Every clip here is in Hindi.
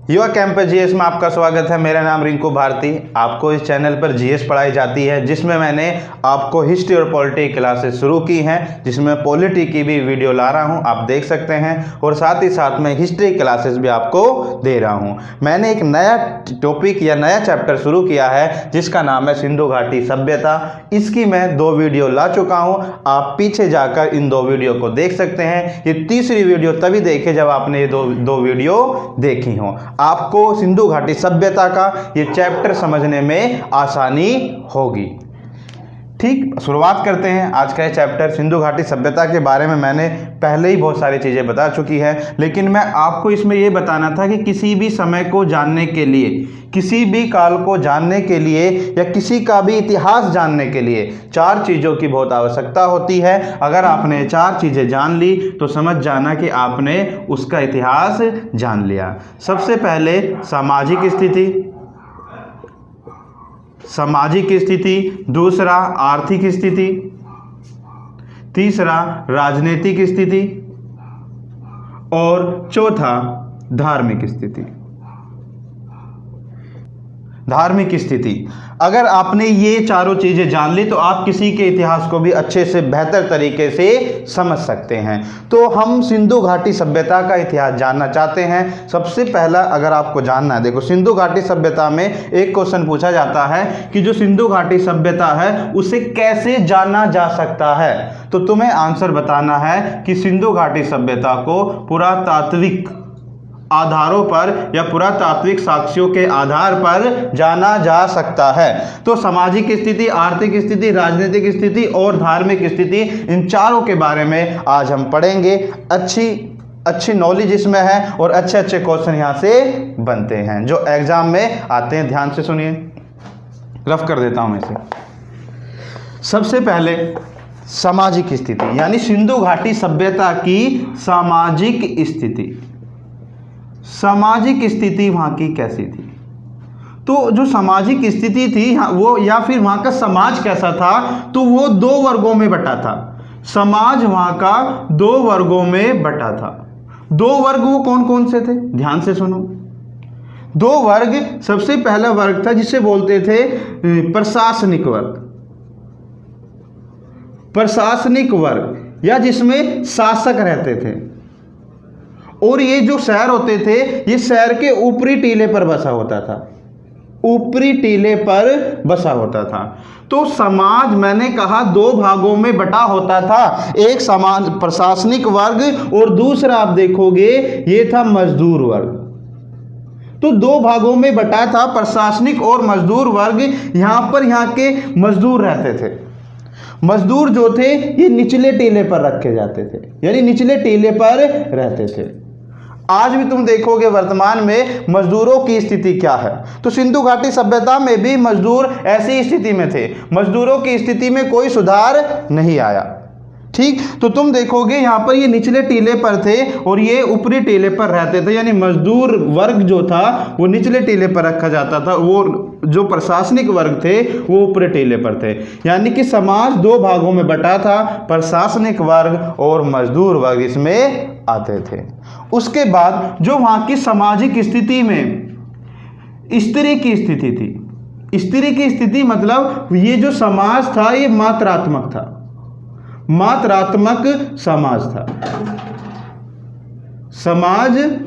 युवा कैंपस जीएस में आपका स्वागत है। मेरा नाम रिंकू भारती। आपको इस चैनल पर जीएस पढ़ाई जाती है, जिसमें मैंने आपको हिस्ट्री और पॉलिटी क्लासेस शुरू की हैं, जिसमें पॉलिटी की भी वीडियो ला रहा हूं, आप देख सकते हैं। और साथ ही साथ में हिस्ट्री क्लासेस भी आपको दे रहा हूं। मैंने एक नया टॉपिक या नया चैप्टर शुरू किया है, जिसका नाम है सिंधु घाटी सभ्यता। इसकी मैं 2 वीडियो ला चुका हूँ। आप पीछे जाकर इन 2 वीडियो को देख सकते हैं। ये तीसरी वीडियो तभी देखे जब आपने ये दो वीडियो देखी हो। आपको सिंधु घाटी सभ्यता का ये चैप्टर समझने में आसानी होगी। ठीक, शुरुआत करते हैं आज का ये चैप्टर। सिंधु घाटी सभ्यता के बारे में मैंने पहले ही बहुत सारी चीज़ें बता चुकी है, लेकिन मैं आपको इसमें ये बताना था कि किसी भी समय को जानने के लिए, किसी भी काल को जानने के लिए या किसी का भी इतिहास जानने के लिए 4 चीज़ों की बहुत आवश्यकता होती है। अगर आपने 4 चीज़ें जान ली तो समझ जाना कि आपने उसका इतिहास जान लिया। सबसे पहले सामाजिक स्थिति, दूसरा आर्थिक स्थिति, तीसरा राजनीतिक स्थिति और चौथा धार्मिक स्थिति। अगर आपने ये चारों चीज़ें जान ली तो आप किसी के इतिहास को भी अच्छे से बेहतर तरीके से समझ सकते हैं। तो हम सिंधु घाटी सभ्यता का इतिहास जानना चाहते हैं। सबसे पहला अगर आपको जानना है, देखो सिंधु घाटी सभ्यता में एक क्वेश्चन पूछा जाता है कि जो सिंधु घाटी सभ्यता है उसे कैसे जाना जा सकता है। तो तुम्हें आंसर बताना है कि सिंधु घाटी सभ्यता को पुरातात्विक आधारों पर या पुरातात्विक साक्ष्यों के आधार पर जाना जा सकता है। तो सामाजिक स्थिति, आर्थिक स्थिति, राजनीतिक स्थिति और धार्मिक स्थिति, इन चारों के बारे में आज हम पढ़ेंगे। अच्छी नॉलेज इसमें है और अच्छे क्वेश्चन यहाँ से बनते हैं जो एग्जाम में आते हैं। ध्यान से सुनिए, रफ कर देता हूँ इसे। सबसे पहले सामाजिक स्थिति, यानी सिंधु घाटी सभ्यता की सामाजिक स्थिति वहाँ की कैसी थी। तो जो सामाजिक स्थिति थी वो, या फिर वहाँ का समाज कैसा था, तो वो 2 वर्गों में बटा था। समाज वहाँ का 2 वर्गों में बटा था। 2 वर्ग वो कौन कौन से थे, ध्यान से सुनो। 2 वर्ग, सबसे पहला वर्ग था जिसे बोलते थे प्रशासनिक वर्ग, या जिसमें शासक रहते थे। और ये जो शहर होते थे, ये शहर के ऊपरी टीले पर बसा होता था। तो समाज मैंने कहा 2 भागों में बटा होता था। एक समाज प्रशासनिक वर्ग और दूसरा आप देखोगे ये था मजदूर वर्ग। तो 2 भागों में बटा था, प्रशासनिक और मजदूर वर्ग। यहाँ के मजदूर रहते थे। मजदूर जो थे ये निचले टीले पर रखे जाते थे, यानी निचले टीले पर रहते थे। आज भी तुम देखोगे वर्तमान में मजदूरों की स्थिति क्या है। तो सिंधु घाटी सभ्यता में भी मजदूर ऐसी स्थिति में थे। मजदूरों की स्थिति में कोई सुधार नहीं आया। ठीक, तो तुम देखोगे यहाँ पर ये निचले टीले पर थे और ये ऊपरी टीले पर रहते थे, यानी मजदूर वर्ग जो था वो निचले टीले पर रखा जाता था, वो जो प्रशासनिक वर्ग थे वो ऊपरी टीले पर थे। यानी कि समाज 2 भागों में बटा था, प्रशासनिक वर्ग और मजदूर वर्ग इसमें आते थे। उसके बाद जो वहाँ की सामाजिक स्थिति में स्त्री की स्थिति थी। स्त्री की स्थिति मतलब ये जो समाज था ये मात्रात्मक समाज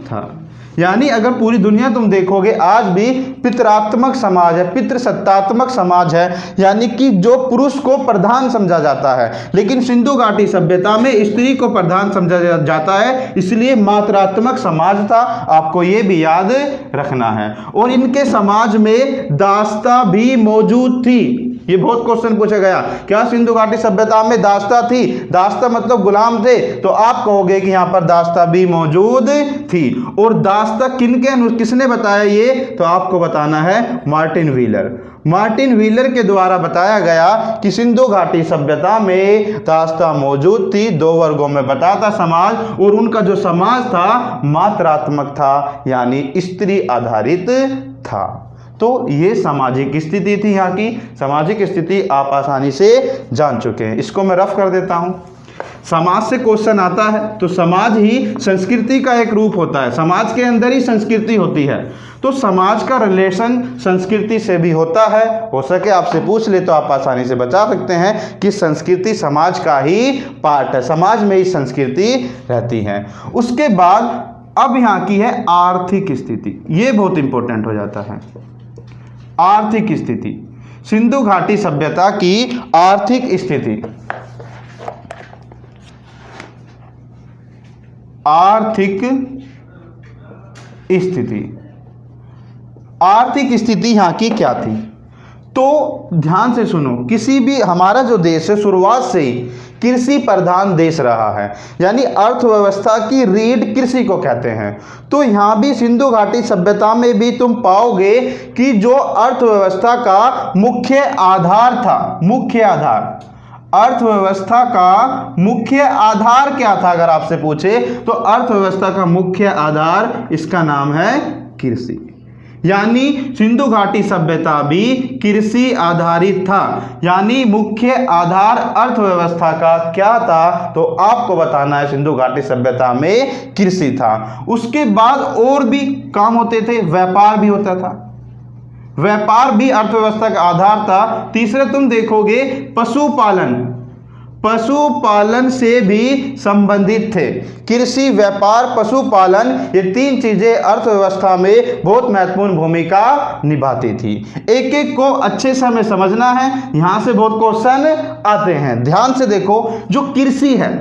था। यानी अगर पूरी दुनिया तुम देखोगे आज भी पितरात्मक समाज है, पितृसत्तात्मक समाज है, यानी कि जो पुरुष को प्रधान समझा जाता है। लेकिन सिंधु घाटी सभ्यता में स्त्री को प्रधान समझा जाता है, इसलिए मात्रात्मक समाज था। आपको ये भी याद रखना है। और इनके समाज में दास्ता भी मौजूद थी। ये बहुत क्वेश्चन पूछा गया, क्या सिंधु घाटी सभ्यता में दास्ता थी? दास्ता मतलब गुलाम थे, तो आप कहोगे कि यहाँ पर दास्ता भी मौजूद थी। और दास्ता किसने बताया ये, तो आपको बताना है मार्टिन व्हीलर के द्वारा बताया गया कि सिंधु घाटी सभ्यता में दास्ता मौजूद थी। 2 वर्गों में बटा था समाज, और उनका जो समाज था मात्रात्मक था, यानी स्त्री आधारित था। तो ये सामाजिक स्थिति थी। यहाँ की सामाजिक स्थिति आप आसानी से जान चुके हैं। इसको मैं रफ कर देता हूँ। समाज से क्वेश्चन आता है तो समाज ही संस्कृति का एक रूप होता है, समाज के अंदर ही संस्कृति होती है, तो समाज का रिलेशन संस्कृति से भी होता है। हो सके आपसे पूछ ले तो आप आसानी से बता सकते हैं कि संस्कृति समाज का ही पार्ट है, समाज में ही संस्कृति रहती है। उसके बाद अब यहाँ की है आर्थिक स्थिति, ये बहुत इंपॉर्टेंट हो जाता है। आर्थिक स्थिति, सिंधु घाटी सभ्यता की आर्थिक स्थिति। आर्थिक स्थिति, आर्थिक स्थिति यहाँ की क्या थी? तो ध्यान से सुनो, किसी भी हमारा जो देश है शुरुआत से ही कृषि प्रधान देश रहा है, यानी अर्थव्यवस्था की रीढ़ कृषि को कहते हैं। तो यहाँ भी सिंधु घाटी सभ्यता में भी तुम पाओगे कि जो अर्थव्यवस्था का मुख्य आधार था, मुख्य आधार, अर्थव्यवस्था का मुख्य आधार क्या था अगर आपसे पूछे तो अर्थव्यवस्था का मुख्य आधार, इसका नाम है कृषि। यानी सिंधु घाटी सभ्यता भी कृषि आधारित था, यानी मुख्य आधार अर्थव्यवस्था का क्या था तो आपको बताना है सिंधु घाटी सभ्यता में कृषि था। उसके बाद और भी काम होते थे, व्यापार भी होता था, व्यापार भी अर्थव्यवस्था का आधार था। तीसरे तुम देखोगे पशुपालन, पशुपालन से भी संबंधित थे, कृषि, व्यापार, पशुपालन, ये तीन चीजें अर्थव्यवस्था में बहुत महत्वपूर्ण भूमिका निभाती थी। एक एक को अच्छे से हमें समझना है, यहां से बहुत क्वेश्चन आते हैं। ध्यान से देखो, जो कृषि है,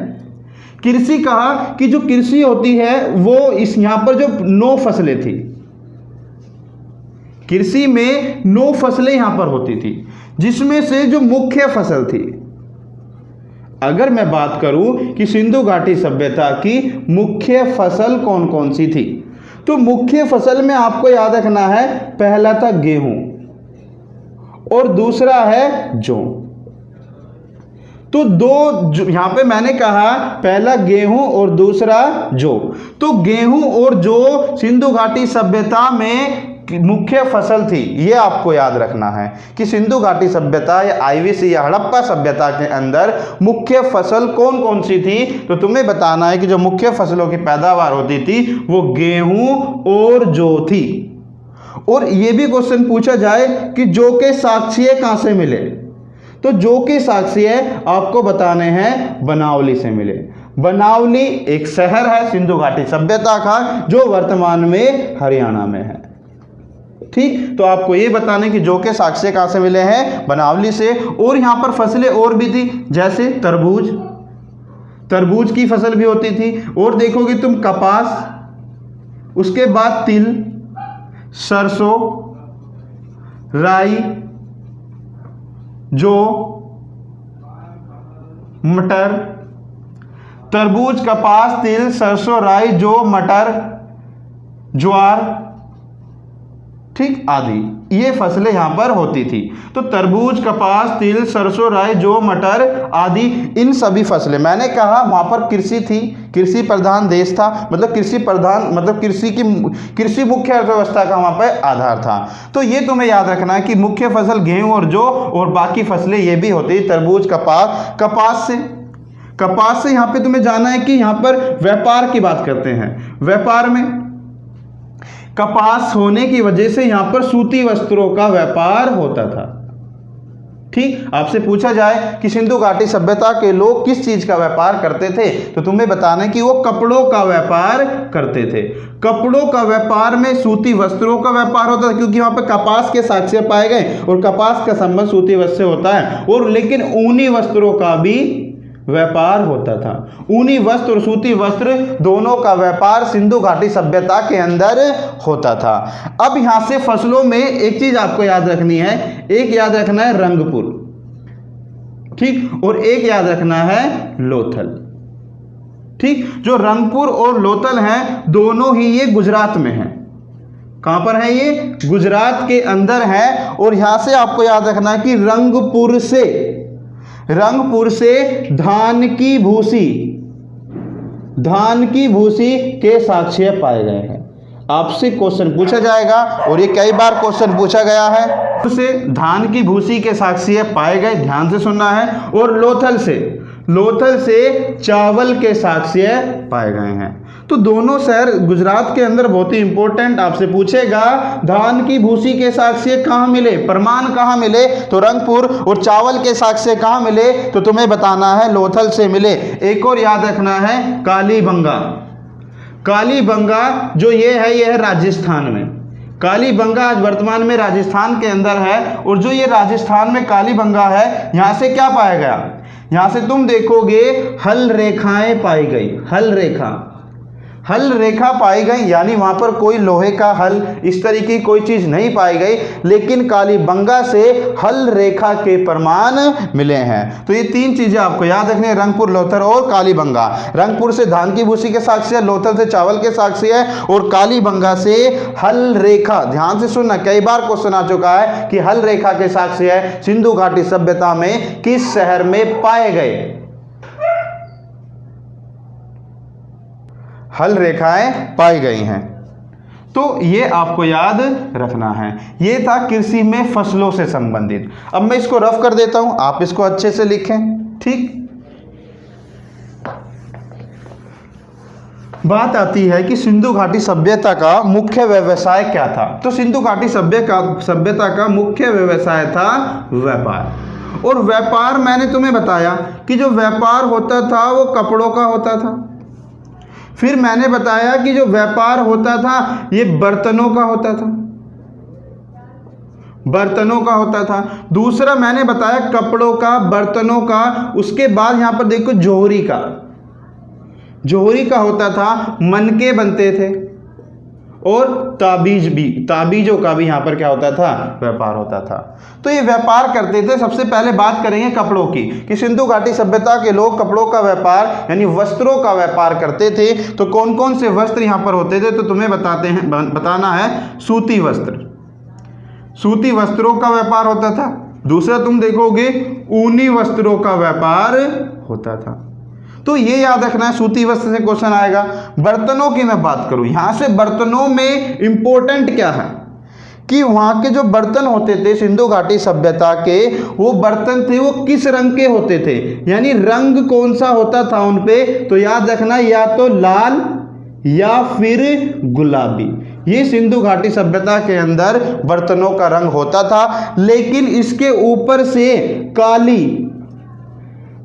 कृषि कहा कि जो कृषि होती है वो इस यहां पर जो 9 फसलें थी, कृषि में 9 फसलें यहां पर होती थी, जिसमें से जो मुख्य फसल थी, अगर मैं बात करूं कि सिंधु घाटी सभ्यता की मुख्य फसल कौन कौन सी थी, तो मुख्य फसल में आपको याद रखना है, पहला था गेहूं और दूसरा है जौ। तो दो यहां पे मैंने कहा पहला गेहूं और दूसरा जौ, तो गेहूं और जौ सिंधु घाटी सभ्यता में मुख्य फसल थी। ये आपको याद रखना है कि सिंधु घाटी सभ्यता या आईवीसी या हड़प्पा सभ्यता के अंदर मुख्य फसल कौन कौन सी थी, तो तुम्हें बताना है कि जो मुख्य फसलों की पैदावार होती थी वो गेहूं और जौ थी। और ये भी क्वेश्चन पूछा जाए कि जौ के साक्ष्य कहां से मिले, तो जौ के साक्ष्य आपको बताने हैं बनावली से मिले। बनावली एक शहर है सिंधु घाटी सभ्यता का जो वर्तमान में हरियाणा में है। ठीक, तो आपको ये बताने कि जौ के साक्ष्य कहां से मिले हैं, बनावली से। और यहां पर फसलें और भी थी, जैसे तरबूज, तरबूज की फसल भी होती थी। और देखोगे तुम कपास, उसके बाद तिल, सरसों, राई, जौ, मटर, तरबूज, कपास, तिल, सरसों, राई, जौ, मटर, ज्वार, ठीक, आदि ये फसलें यहां पर होती थी। तो तरबूज, कपास, तिल, सरसों, राई, जौ, मटर आदि, इन सभी फसलें, मैंने कहा वहां पर कृषि थी, कृषि प्रधान देश था, मतलब कृषि प्रधान, मतलब कृषि मुख्य अर्थव्यवस्था का वहां पर आधार था। तो ये तुम्हें याद रखना है कि मुख्य फसल गेहूं और जौ और बाकी फसलें ये भी होती, तरबूज, कपास। कपास से यहां पर तुम्हें जाना है कि यहां पर व्यापार की बात करते हैं। व्यापार में कपास होने की वजह से यहां पर सूती वस्त्रों का व्यापार होता था। ठीक, आपसे पूछा जाए कि सिंधु घाटी सभ्यता के लोग किस चीज का व्यापार करते थे, तो तुम्हें बताना है कि वो कपड़ों का व्यापार करते थे। कपड़ों का व्यापार में सूती वस्त्रों का व्यापार होता था, क्योंकि वहां पर कपास के साक्ष्य पाए गए और कपास का संबंध सूती वस्त्र से होता है। और लेकिन ऊनी वस्त्रों का भी व्यापार होता था। ऊनी वस्त्र और सूती वस्त्र दोनों का व्यापार सिंधु घाटी सभ्यता के अंदर होता था। अब यहां से फसलों में एक चीज आपको याद रखनी है, एक याद रखना है रंगपुर, ठीक, और एक याद रखना है लोथल। ठीक, जो रंगपुर और लोथल हैं दोनों ही ये गुजरात में हैं। कहां पर है ये? गुजरात के अंदर है। और यहां से आपको याद रखना है कि रंगपुर से धान की भूसी के साक्ष्य पाए गए हैं। आपसे क्वेश्चन पूछा जाएगा और ये कई बार क्वेश्चन पूछा गया है। से धान की भूसी के साक्ष्य पाए गए, ध्यान से सुनना है। और लोथल से चावल के साक्ष्य पाए गए हैं। तो दोनों शहर गुजरात के अंदर बहुत ही इंपॉर्टेंट, आपसे पूछेगा धान की भूसी के साक्ष्य कहाँ मिले, प्रमाण कहाँ मिले, तो रंगपुर, और चावल के साक्ष्य कहाँ मिले, तो तुम्हें बताना है लोथल से मिले। एक और याद रखना है कालीबंगा। कालीबंगा जो ये है राजस्थान में। कालीबंगा आज वर्तमान में राजस्थान के अंदर है, और जो ये राजस्थान में कालीबंगा है, यहाँ से क्या पाया गया, यहाँ से तुम देखोगे हल रेखाएं पाई गई। हल रेखा पाई गई, यानी वहां पर कोई लोहे का हल इस तरीके की कोई चीज नहीं पाई गई, लेकिन कालीबंगा से हल रेखा के प्रमाण मिले हैं। तो ये तीन चीजें आपको याद रखनी है, रंगपुर, लोथल और कालीबंगा। रंगपुर से धान की भूसी के साक्ष्य है, लोथल से चावल के साक्ष्य है, और कालीबंगा से हल रेखा। ध्यान से सुनना, कई बार क्वेश्चन आ चुका है कि हल रेखा के साक्ष्य है सिंधु घाटी सभ्यता में किस शहर में पाए गए। हल रेखाएं पाई गई हैं। तो ये आपको याद रखना है। ये था कृषि में फसलों से संबंधित। अब मैं इसको रफ कर देता हूं, आप इसको अच्छे से लिखें। ठीक, बात आती है कि सिंधु घाटी सभ्यता का मुख्य व्यवसाय क्या था। तो सिंधु घाटी सभ्यता का मुख्य व्यवसाय था व्यापार। और व्यापार मैंने तुम्हें बताया कि जो व्यापार होता था वो कपड़ों का होता था। फिर मैंने बताया कि जो व्यापार होता था ये बर्तनों का होता था। दूसरा मैंने बताया कपड़ों का, बर्तनों का। उसके बाद यहां पर देखो जोहरी का होता था, मनके बनते थे, और ताबीजों का भी यहां पर क्या होता था, व्यापार होता था। तो ये व्यापार करते थे। सबसे पहले बात करेंगे कपड़ों की, कि सिंधु घाटी सभ्यता के लोग कपड़ों का व्यापार यानी वस्त्रों का व्यापार करते थे। तो कौन कौन से वस्त्र यहां पर होते थे, तो तुम्हें बताना है सूती वस्त्रों का व्यापार होता था। दूसरा तुम देखोगे ऊनी वस्त्रों का व्यापार होता था। तो ये याद रखना है, सूती वस्त्र से क्वेश्चन आएगा। बर्तनों की मैं बात करूं, यहां से बर्तनों में इंपॉर्टेंट क्या है कि वहां के जो बर्तन होते थे सिंधु घाटी सभ्यता के, वो बर्तन थे वो किस रंग के होते थे, यानी रंग कौन सा होता था उन पे, तो याद रखना या तो लाल या फिर गुलाबी। ये सिंधु घाटी सभ्यता के अंदर बर्तनों का रंग होता था। लेकिन इसके ऊपर से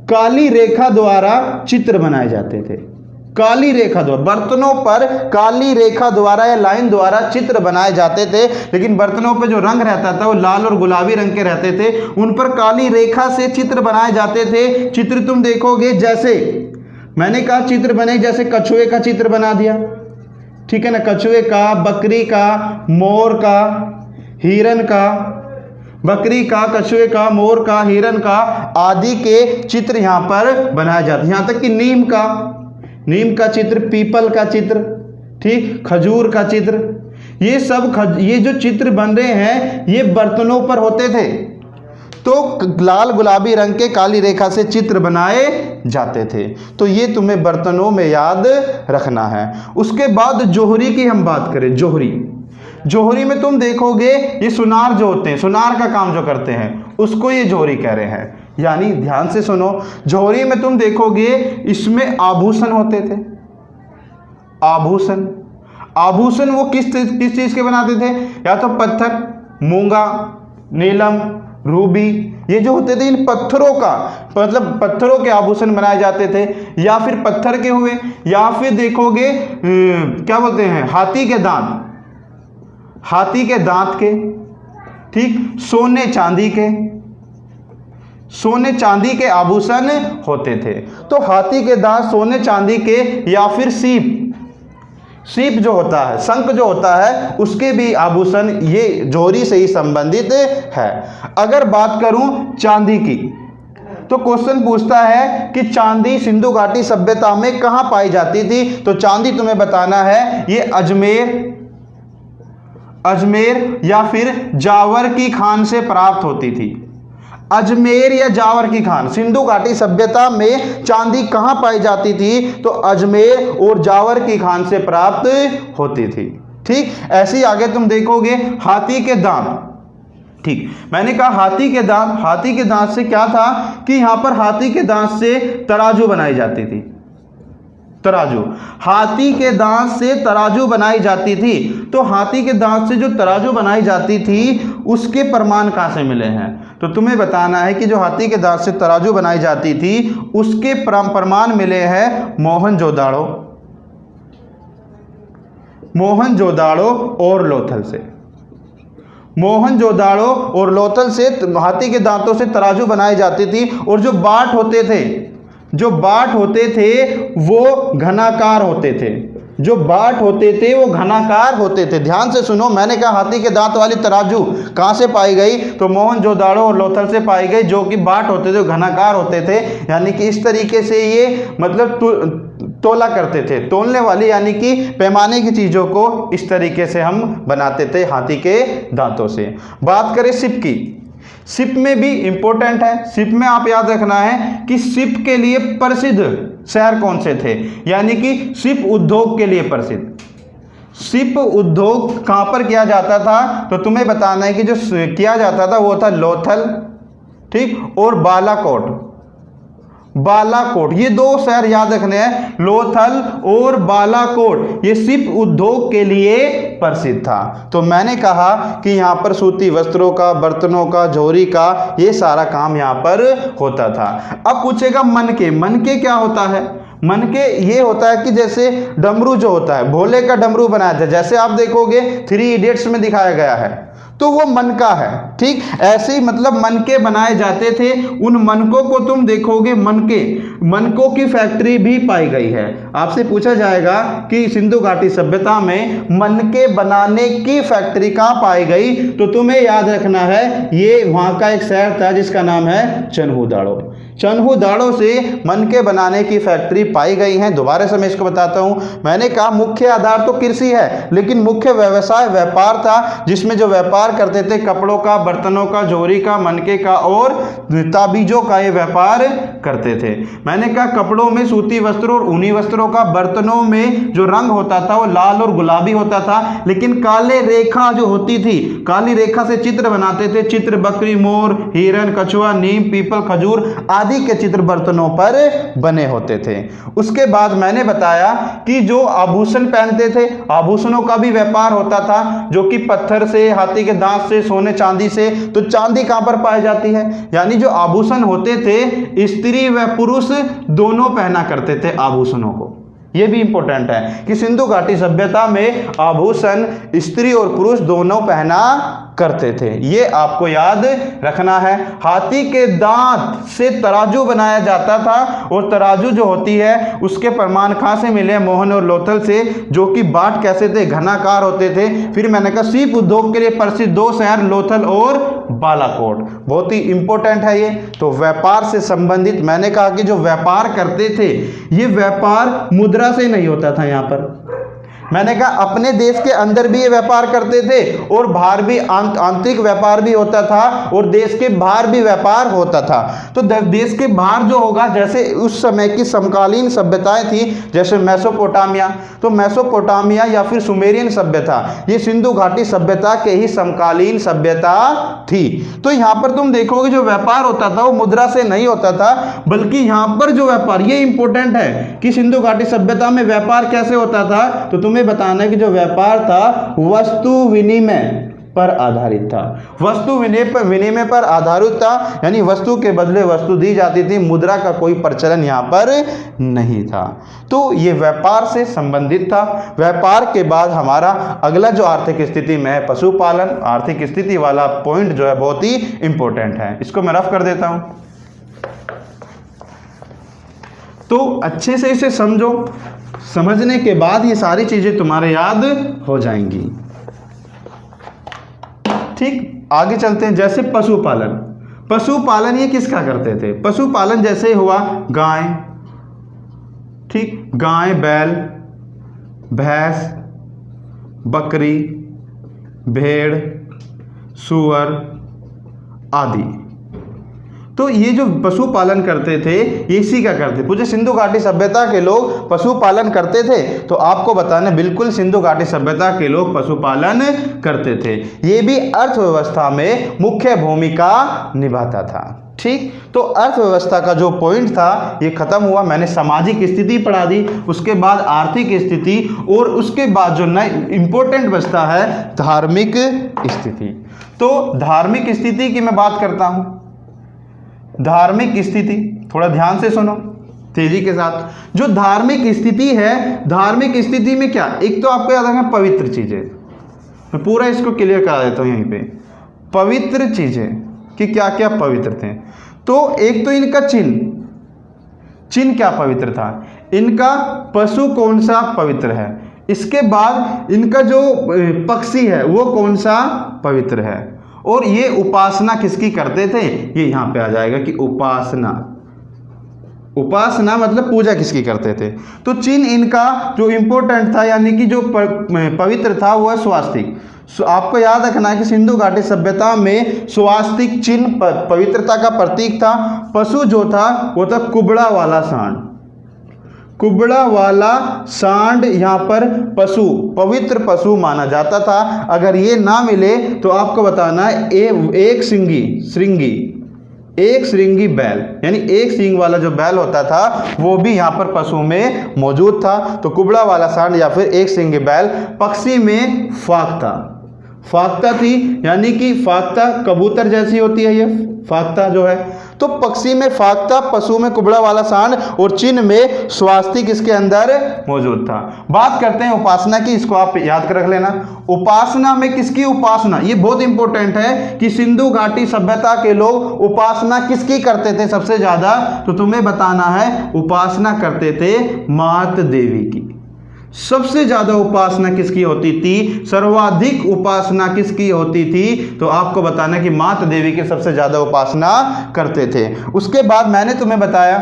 काली रेखा द्वारा चित्र बनाए जाते थे। काली रेखा द्वारा बर्तनों पर काली रेखा द्वारा या लाइन द्वारा चित्र बनाए जाते थे। लेकिन बर्तनों पर जो रंग रहता था वो लाल और गुलाबी रंग के रहते थे, उन पर काली रेखा से चित्र बनाए जाते थे। चित्र तुम देखोगे, जैसे मैंने कहा चित्र बने, जैसे कछुए का चित्र बना दिया, ठीक है ना, कछुए का, बकरी का, मोर का, हिरन का, बकरी का, कछुए का, मोर का, हिरन का आदि के चित्र यहाँ पर बनाए जाते हैं। यहाँ तक कि नीम का चित्र, पीपल का चित्र, ठीक, खजूर का चित्र, ये सब ये जो चित्र बन रहे हैं ये बर्तनों पर होते थे। तो लाल गुलाबी रंग के काली रेखा से चित्र बनाए जाते थे। तो ये तुम्हें बर्तनों में याद रखना है। उसके बाद जोहरी की हम बात करें, जोहरी में तुम देखोगे ये सुनार जो होते हैं, सुनार का काम जो करते हैं उसको ये जोहरी कह रहे हैं। यानी ध्यान से सुनो, जोहरी में तुम देखोगे इसमें आभूषण होते थे। आभूषण वो किस चीज के बनाते थे, या तो पत्थर, मूंगा, नीलम, रूबी, ये जो होते थे इन पत्थरों का, मतलब पत्थरों के आभूषण बनाए जाते थे, या फिर पत्थर के हुए, या फिर देखोगे क्या बोलते हैं, हाथी के दांत के, ठीक, सोने चांदी के आभूषण होते थे। तो हाथी के दांत, सोने चांदी के, या फिर सीप जो होता है, शंख जो होता है, उसके भी आभूषण ये जोहरी से ही संबंधित है। अगर बात करूं चांदी की, तो क्वेश्चन पूछता है कि चांदी सिंधु घाटी सभ्यता में कहां पाई जाती थी। तो चांदी तुम्हें बताना है ये अजमेर या फिर जावर की खान से प्राप्त होती थी। अजमेर या जावर की खान, सिंधु घाटी सभ्यता में चांदी कहां पाई जाती थी, तो अजमेर और जावर की खान से प्राप्त होती थी। ठीक, ऐसे ही आगे तुम देखोगे हाथी के दांत, ठीक, मैंने कहा हाथी के दांत से क्या था कि यहां पर हाथी के दांत से तराजू बनाई जाती थी। तराजू, हाथी के दांत से तराजू बनाई जाती थी। तो हाथी के दांत से जो तराजू बनाई जाती थी उसके प्रमाण कहां से मिले हैं? तो तुम्हें बताना है कि जो हाथी के दांत से तराजू बनाई जाती थी उसके प्रमाण मिले हैं मोहनजोदाड़ो और लोथल से। मोहनजोदाड़ो और लोथल से हाथी के दांतों से तराजू बनाई जाती थी। और जो बाट होते थे वो घनाकार होते थे। जो बाट होते थे वो घनाकार होते थे। ध्यान से सुनो, मैंने कहा हाथी के दांत वाली तराजू कहाँ से पाई गई? तो मोहनजोदाड़ो और लोथल से पाई गई, जो कि बाट होते थे, घनाकार होते थे। यानी कि इस तरीके से ये मतलब तोला करते थे, तोलने वाली यानी कि पैमाने की चीज़ों को इस तरीके से हम बनाते थे हाथी के दांतों से। बात करें सिप की, सिप में भी इंपॉर्टेंट है। सिप में आप याद रखना है कि सिप के लिए प्रसिद्ध शहर कौन से थे, यानी कि सिप उद्योग के लिए प्रसिद्ध। सिप उद्योग कहां पर किया जाता था? तो तुम्हें बताना है कि जो किया जाता था वो था लोथल, ठीक, और बालाकोट। ये दो शहर याद रखने हैं, लोथल और बालाकोट। ये सिप उद्योग के लिए प्रसिद्ध था। तो मैंने कहा कि यहाँ पर सूती वस्त्रों का, बर्तनों का, जोरी का, ये सारा काम यहाँ पर होता था। अब पूछेगा मनके क्या होता है? मनके ये होता है कि जैसे डमरू जो होता है, भोले का डमरू बनाया था, जैसे आप देखोगे 3 इडियट्स में दिखाया गया है, तो वो मनका है। ठीक, ऐसे ही मतलब मनके बनाए जाते थे। उन मनकों को तुम देखोगे, मनकों की फैक्ट्री भी पाई गई है। आपसे पूछा जाएगा कि सिंधु घाटी सभ्यता में मनके बनाने की फैक्ट्री कहाँ पाई गई? तो तुम्हें याद रखना है ये वहाँ का एक शहर था जिसका नाम है चन्हूदाड़ो से मनके बनाने की फैक्ट्री पाई गई है। दोबारा से मैं इसको बताता हूँ। मैंने कहा मुख्य आधार तो कृषि है, लेकिन मुख्य व्यवसाय व्यापार था, जिसमें जो व्यापार करते थे कपड़ों का, बर्तनों का, जोरी का, मनके का और ताबीजों का, ये व्यापार करते थे। मैंने कहा कपड़ों में सूती वस्त्रों और ऊनी वस्त्रों का, बर्तनों में जो रंग होता था वो लाल और गुलाबी होता था, लेकिन काले रेखा जो होती थी, काली रेखा से चित्र बनाते थे। चित्र बकरी, मोर, हिरन, कछुआ, नीम, पीपल, खजूर आदि के चित्र बर्तनों पर बने होते थे। उसके बाद मैंने बताया कि जो आभूषण पहनते थे, आभूषणों का भी व्यापार होता था, जो कि पत्थर से, हाथी के दांत से, सोने चांदी से। तो चांदी कहां पर पाई जाती है? यानी जो आभूषण होते थे स्त्री व पुरुष दोनों पहना करते थे आभूषणों को। यह भी इंपॉर्टेंट है कि सिंधु घाटी सभ्यता में आभूषण स्त्री और पुरुष दोनों पहना करते थे। ये आपको याद रखना है। हाथी के दांत से तराजू बनाया जाता था, और तराजू जो होती है उसके प्रमाण कहां से मिले? मोहन और लोथल से, जो कि बाट कैसे थे? घनाकार होते थे। फिर मैंने कहा सीप उद्योग के लिए प्रसिद्ध 2 शहर लोथल और बालाकोट, बहुत ही इंपॉर्टेंट है ये। तो व्यापार से संबंधित मैंने कहा कि जो व्यापार करते थे, ये व्यापार मुद्रा से नहीं होता था। यहाँ पर मैंने कहा अपने देश के अंदर भी ये व्यापार करते थे, और बाहर भी आंतरिक व्यापार भी होता था, और देश के बाहर भी व्यापार होता था। तो देश के बाहर जो होगा, जैसे उस समय की समकालीन सभ्यताएं थी, जैसे मेसोपोटामिया, तो मेसोपोटामिया या फिर सुमेरियन सभ्यता, ये सिंधु घाटी सभ्यता के ही समकालीन सभ्यता थी। तो यहाँ पर तुम देखोगे जो व्यापार होता था वो मुद्रा से नहीं होता था, बल्कि यहाँ पर जो व्यापार, ये इंपॉर्टेंट है कि सिंधु घाटी सभ्यता में व्यापार कैसे होता था। तो तुम्हें बताना है कि जो व्यापार था वस्तु विनिमय पर आधारित था। वस्तु विनिमय पर आधारित था, यानी वस्तु के बदले वस्तु दी जाती थी, मुद्रा का कोई प्रचलन यहाँ पर नहीं था। तो ये व्यापार से संबंधित था। व्यापार के बाद हमारा अगला जो आर्थिक स्थिति में है पशुपालन। आर्थिक स्थिति वाला पॉइंट जो है बहुत ही इंपॉर्टेंट है, इसको मैं रफ कर देता हूं। तो अच्छे से इसे समझो, समझने के बाद ये सारी चीजें तुम्हारे याद हो जाएंगी। ठीक, आगे चलते हैं। जैसे पशुपालन ये किसका करते थे? पशुपालन जैसे हुआ गाय, ठीक, गाय, बैल, भैंस, बकरी, भेड़, सूअर आदि। तो ये जो पशुपालन करते थे ये इसी का करते, पूछे सिंधु घाटी सभ्यता के लोग पशुपालन करते थे, तो आपको बताना बिल्कुल सिंधु घाटी सभ्यता के लोग पशुपालन करते थे। ये भी अर्थव्यवस्था में मुख्य भूमिका निभाता था। ठीक, तो अर्थव्यवस्था का जो पॉइंट था ये खत्म हुआ। मैंने सामाजिक स्थिति पढ़ा दी, उसके बाद आर्थिक स्थिति, और उसके बाद जो नया इंपॉर्टेंट बचता है धार्मिक स्थिति। तो धार्मिक स्थिति की मैं बात करता हूं। धार्मिक स्थिति थोड़ा ध्यान से सुनो तेजी के साथ। जो धार्मिक स्थिति है, धार्मिक स्थिति में क्या, एक तो आपको याद रखना पवित्र चीजें, मैं पूरा इसको क्लियर करा देता हूं यहीं पे। पवित्र चीजें कि क्या क्या पवित्र थे, तो एक तो इनका चिन्ह क्या पवित्र था, इनका पशु कौन सा पवित्र है, इसके बाद इनका जो पक्षी है वो कौन सा पवित्र है, और ये उपासना किसकी करते थे, ये यहाँ पे आ जाएगा कि उपासना मतलब पूजा किसकी करते थे। तो चिन्ह इनका जो इंपॉर्टेंट था, यानी कि जो पवित्र था वो है स्वास्तिक। आपको याद रखना है कि सिंधु घाटी सभ्यता में स्वास्तिक चिन्ह पवित्रता का प्रतीक था। पशु जो था वो था कुबड़ा वाला सांड। कुबड़ा वाला सांड यहाँ पर पशु, पवित्र पशु माना जाता था। अगर ये ना मिले तो आपको बताना है एक श्रृंगी बैल, यानी एक सींग वाला जो बैल होता था वो भी यहाँ पर पशु में मौजूद था। तो कुबड़ा वाला सांड या फिर एक सींगी बैल। पक्षी में फाख्ता थी, यानी कि फाख्ता कबूतर जैसी होती है ये फाख्ता जो है, तो पक्षी में फाख्ता, पशु में कुबड़ा वाला सांड, और चिन्ह में स्वास्तिक इसके अंदर मौजूद था। बात करते हैं उपासना की, इसको आप याद कर रख लेना। उपासना में किसकी उपासना, ये बहुत इंपॉर्टेंट है कि सिंधु घाटी सभ्यता के लोग उपासना किसकी करते थे सबसे ज्यादा, तो तुम्हें बताना है उपासना करते थे मात देवी की। सबसे ज्यादा उपासना किसकी होती थी, सर्वाधिक उपासना किसकी होती थी, तो आपको बताना कि मात देवी की सबसे ज्यादा उपासना करते थे। उसके बाद मैंने तुम्हें बताया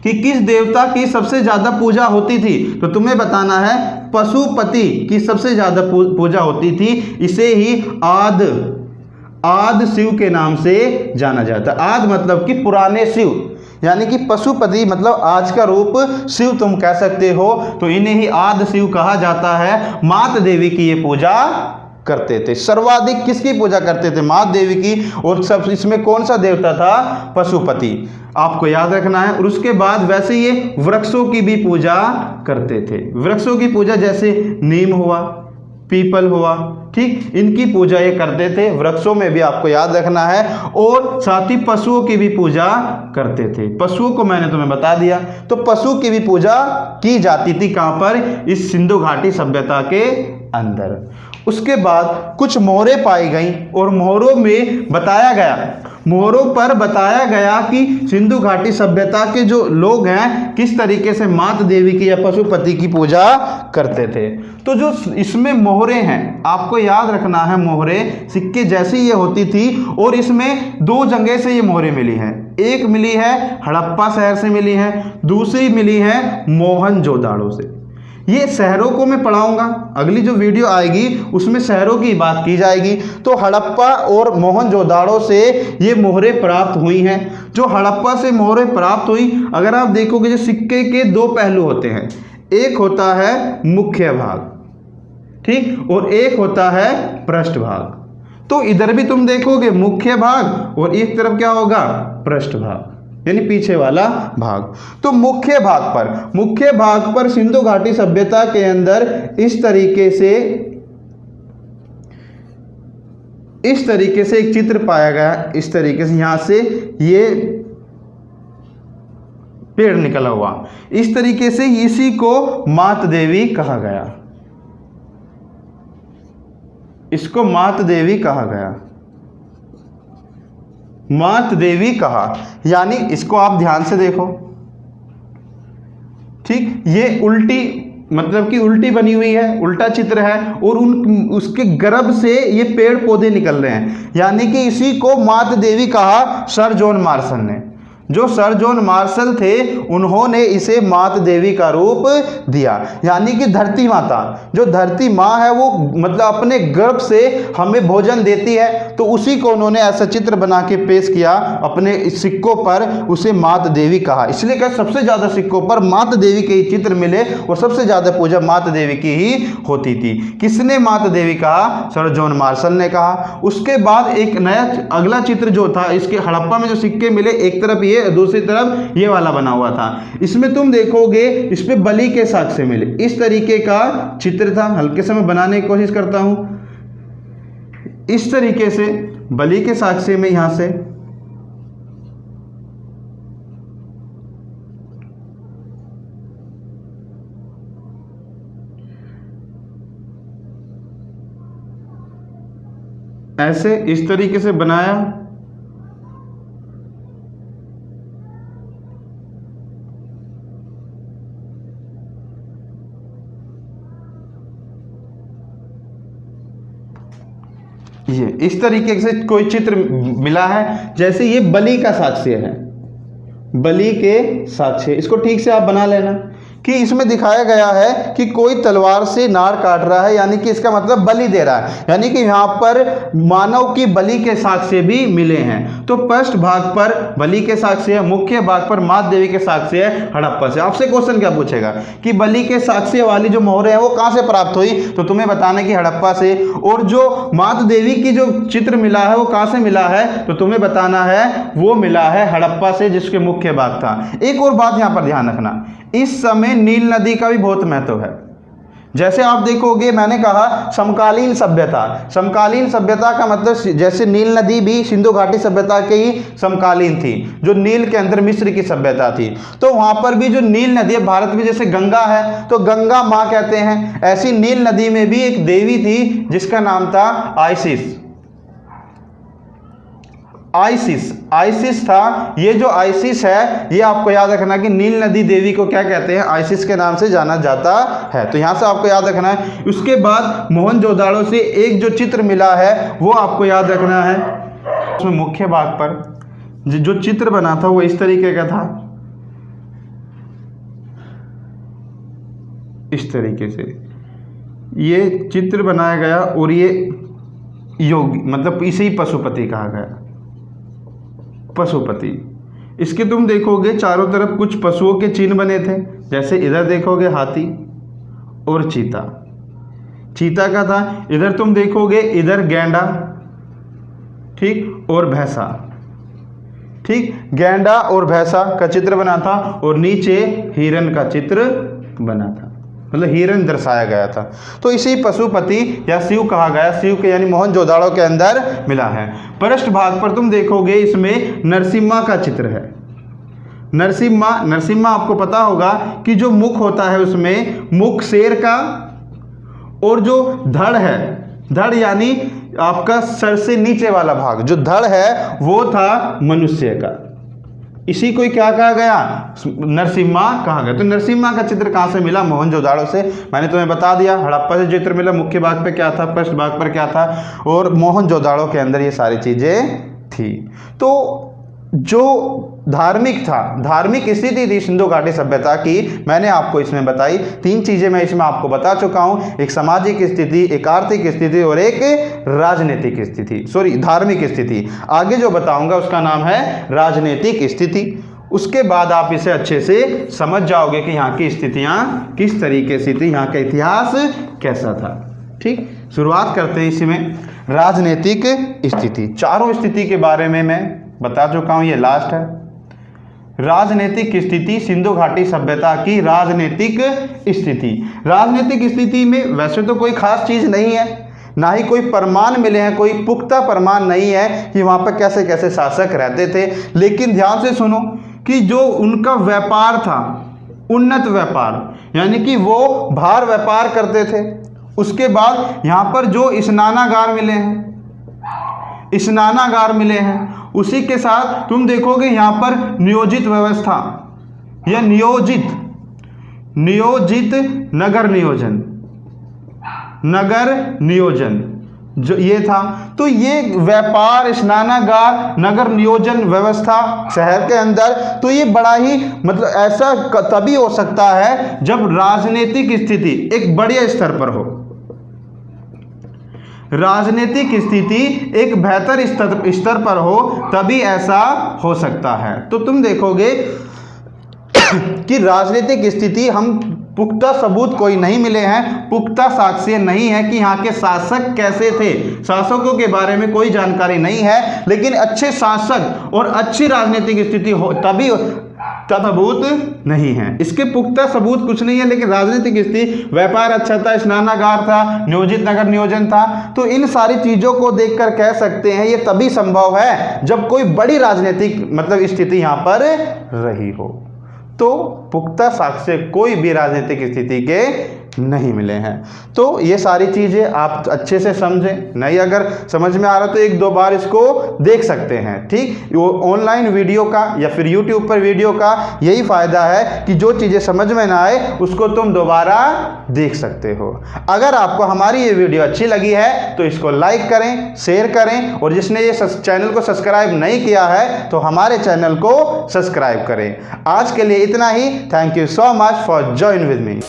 कि किस देवता की सबसे ज्यादा पूजा होती थी, तो तुम्हें बताना है पशुपति की सबसे ज्यादा पूजा होती थी। इसे ही आदि शिव के नाम से जाना जाता है। आदि मतलब कि पुराने शिव, यानी कि पशुपति मतलब आज का रूप शिव तुम कह सकते हो, तो इन्हें ही आदि शिव कहा जाता है। मात देवी की ये पूजा करते थे। सर्वाधिक किसकी पूजा करते थे, मात देवी की। और सब इसमें कौन सा देवता था, पशुपति, आपको याद रखना है। और उसके बाद वैसे ये वृक्षों की भी पूजा करते थे। वृक्षों की पूजा जैसे नीम हुआ, पीपल हुआ, ठीक, इनकी पूजा ये करते थे। वृक्षों में भी आपको याद रखना है, और साथ ही पशुओं की भी पूजा करते थे। पशुओं को मैंने तुम्हें बता दिया, तो पशु की भी पूजा की जाती थी कहाँ पर, इस सिंधु घाटी सभ्यता के अंदर। उसके बाद कुछ मोहरें पाई गई, और मोहरों में बताया गया, मोहरों पर बताया गया कि सिंधु घाटी सभ्यता के जो लोग हैं किस तरीके से मात देवी की या पशुपति की पूजा करते थे। तो जो इसमें मोहरें हैं, आपको याद रखना है, मोहरें सिक्के जैसी ये होती थी, और इसमें दो जगह से ये मोहरें मिली हैं। एक मिली है हड़प्पा शहर से मिली है, दूसरी मिली है मोहनजोदाड़ो से। ये शहरों को मैं पढ़ाऊंगा, अगली जो वीडियो आएगी उसमें शहरों की बात की जाएगी। तो हड़प्पा और मोहनजोदाड़ो से ये मोहरें प्राप्त हुई हैं। जो हड़प्पा से मोहरें प्राप्त हुई, अगर आप देखोगे जो सिक्के के दो पहलू होते हैं, एक होता है मुख्य भाग, ठीक, और एक होता है पृष्ठ भाग। तो इधर भी तुम देखोगे मुख्य भाग, और एक तरफ क्या होगा, पृष्ठ भाग, यानी पीछे वाला भाग। तो मुख्य भाग पर सिंधु घाटी सभ्यता के अंदर इस तरीके से एक चित्र पाया गया। इस तरीके से यहां से ये पेड़ निकला हुआ, इस तरीके से इसी को मात देवी कहा गया। इसको मात देवी कहा गया, मात देवी कहा, यानी इसको आप ध्यान से देखो, ठीक, ये उल्टी मतलब कि उल्टी बनी हुई है, उल्टा चित्र है, और उसके गर्भ से ये पेड़ पौधे निकल रहे हैं, यानी कि इसी को मात देवी कहा सर जॉन मार्शन ने। जो सर जॉन मार्शल थे उन्होंने इसे मात देवी का रूप दिया, यानी कि धरती माता, जो धरती माँ है वो मतलब अपने गर्भ से हमें भोजन देती है, तो उसी को उन्होंने ऐसा चित्र बना के पेश किया अपने सिक्कों पर, उसे मात देवी कहा। इसलिए कहा सबसे ज़्यादा सिक्कों पर मात देवी के ही चित्र मिले और सबसे ज़्यादा पूजा मात देवी की ही होती थी। किसने मात देवी कहा? सर जॉन मार्शल ने कहा। उसके बाद एक नया अगला चित्र जो था, इसके हड़प्पा में जो सिक्के मिले, एक तरफ ये दूसरी तरफ ये वाला बना हुआ था। इसमें तुम देखोगे इस पे बलि के साक्ष्य मिले, इस तरीके का चित्र था। हल्के से मैं बनाने की कोशिश करता हूं, इस तरीके से बलि के साक्ष्य में यहां से ऐसे इस तरीके से बनाया। ये इस तरीके से कोई चित्र मिला है, जैसे ये बलि का साक्ष्य है, बलि के साक्ष्य। इसको ठीक से आप बना लेना कि इसमें दिखाया गया है कि कोई तलवार से नार काट रहा है, यानी कि इसका मतलब बलि दे रहा है, यानी कि यहाँ पर मानव की बलि के साक्ष्य भी मिले हैं। तो पृष्ठ भाग पर बलि के साक्ष्य है, मुख्य भाग पर मात देवी के साक्ष्य है हड़प्पा से। आपसे क्वेश्चन क्या पूछेगा कि बलि के साक्ष्य वाली जो मोहरें हैं वो कहाँ से प्राप्त हुई, तो तुम्हें बताना कि हड़प्पा से। और जो मात देवी की जो चित्र मिला है वो कहाँ से मिला है, तो तुम्हें बताना है वो मिला है हड़प्पा से, जिसके मुख्य भाग था। एक और बात यहाँ पर ध्यान रखना, इस समय नील नदी का भी बहुत महत्व है। जैसे आप देखोगे, मैंने कहा समकालीन सभ्यता, समकालीन सभ्यता का मतलब जैसे नील नदी भी सिंधु घाटी सभ्यता के ही समकालीन थी, जो नील के अंदर मिस्र की सभ्यता थी। तो वहां पर भी जो नील नदी है, भारत में जैसे गंगा है तो गंगा माँ कहते हैं, ऐसी नील नदी में भी एक देवी थी जिसका नाम था आइसिस। आइसिस था। ये जो आइसिस है, ये आपको याद रखना कि नील नदी देवी को क्या कहते हैं, आइसिस के नाम से जाना जाता है। तो यहां से आपको याद रखना है। उसके बाद मोहनजोदाड़ो से एक जो चित्र मिला है वो आपको याद रखना है। उसमें मुख्य भाग पर जो चित्र बना था वो इस तरीके का था, इस तरीके से ये चित्र बनाया गया। और ये योगी मतलब इसे ही पशुपति कहा गया, पशुपति। इसके तुम देखोगे चारों तरफ कुछ पशुओं के चिन्ह बने थे, जैसे इधर देखोगे हाथी और चीता, चीता का था। इधर तुम देखोगे इधर गैंडा, ठीक, और भैंसा, ठीक, गैंडा और भैंसा का चित्र बना था। और नीचे हिरन का चित्र बना था, मतलब हिरन दर्शाया गया था। तो इसी पशुपति या शिव कहा गया, शिव के यानी मोहनजोदाड़ो के अंदर मिला है। पृष्ठ भाग पर तुम देखोगे इसमें नरसिम्हा का चित्र है। नरसिम्हा आपको पता होगा कि जो मुख होता है उसमें मुख शेर का, और जो धड़ है, धड़ यानी आपका सर से नीचे वाला भाग जो धड़ है वो था मनुष्य का। इसी को क्या कहा गया, नरसिम्हा कहा गया। तो नरसिम्हा का चित्र कहाँ से मिला, मोहनजोदाड़ो से। मैंने तुम्हें बता दिया हड़प्पा से चित्र मिला, मुख्य भाग पे क्या था, पृष्ठ भाग पर क्या था, और मोहनजोदाड़ो के अंदर ये सारी चीजें थी। तो जो धार्मिक था, धार्मिक स्थिति थी सिंधु घाटी सभ्यता की, मैंने आपको इसमें बताई। 3 चीजें मैं इसमें आपको बता चुका हूं, एक सामाजिक स्थिति, एक आर्थिक स्थिति और एक राजनीतिक स्थिति, सॉरी धार्मिक स्थिति। आगे जो बताऊंगा उसका नाम है राजनीतिक स्थिति। उसके बाद आप इसे अच्छे से समझ जाओगे कि यहाँ की स्थितियां किस तरीके से थी, यहाँ का इतिहास कैसा था। ठीक, शुरुआत करते हैं इसमें राजनीतिक स्थिति। चारों स्थिति के बारे में मैं बता चुका हूं, ये लास्ट है। राजनीतिक स्थिति, सिंधु घाटी सभ्यता की राजनीतिक स्थिति। राजनीतिक स्थिति में वैसे तो कोई खास चीज नहीं है, ना ही कोई प्रमाण मिले हैं, कोई पुख्ता प्रमाण नहीं है कि वहां पर कैसे कैसे शासक रहते थे। लेकिन ध्यान से सुनो कि जो उनका व्यापार था, उन्नत व्यापार, यानी कि वो भार व्यापार करते थे। उसके बाद यहाँ पर जो स्नानागार मिले हैं, स्नानागार मिले हैं, उसी के साथ तुम देखोगे यहाँ पर नियोजित व्यवस्था या नियोजित नगर नियोजन, नगर नियोजन, जो ये था। तो ये व्यापार, स्नानागार, नगर नियोजन व्यवस्था शहर के अंदर, तो ये बड़ा ही मतलब ऐसा तभी हो सकता है जब राजनीतिक स्थिति एक बड़े स्तर पर हो, राजनीतिक स्थिति एक बेहतर स्तर पर हो, तभी ऐसा हो सकता है। तो तुम देखोगे कि राजनीतिक स्थिति हम पुख्ता सबूत कोई नहीं मिले हैं, पुख्ता साक्ष्य नहीं है कि यहाँ के शासक कैसे थे, शासकों के बारे में कोई जानकारी नहीं है, लेकिन अच्छे शासक और अच्छी राजनीतिक स्थिति हो तभी सबूत नहीं है। इसके पुख्ता सबूत कुछ नहीं है, लेकिन राजनीतिक स्थिति, व्यापार अच्छा था, स्नानागार था, नियोजित नगर नियोजन था, तो इन सारी चीजों को देखकर कह सकते हैं ये तभी संभव है जब कोई बड़ी राजनीतिक मतलब स्थिति यहाँ पर रही हो। तो पुख्ता साक्ष्य कोई भी राजनीतिक स्थिति के नहीं मिले हैं। तो ये सारी चीज़ें आप अच्छे से समझें, नहीं अगर समझ में आ रहा तो एक दो बार इसको देख सकते हैं, ठीक। वो ऑनलाइन वीडियो का या फिर यूट्यूब पर वीडियो का यही फ़ायदा है कि जो चीज़ें समझ में ना आए उसको तुम दोबारा देख सकते हो। अगर आपको हमारी ये वीडियो अच्छी लगी है तो इसको लाइक करें, शेयर करें, और जिसने ये चैनल को सब्सक्राइब नहीं किया है तो हमारे चैनल को सब्सक्राइब करें। आज के लिए इतना ही। Thank you so much for join with me.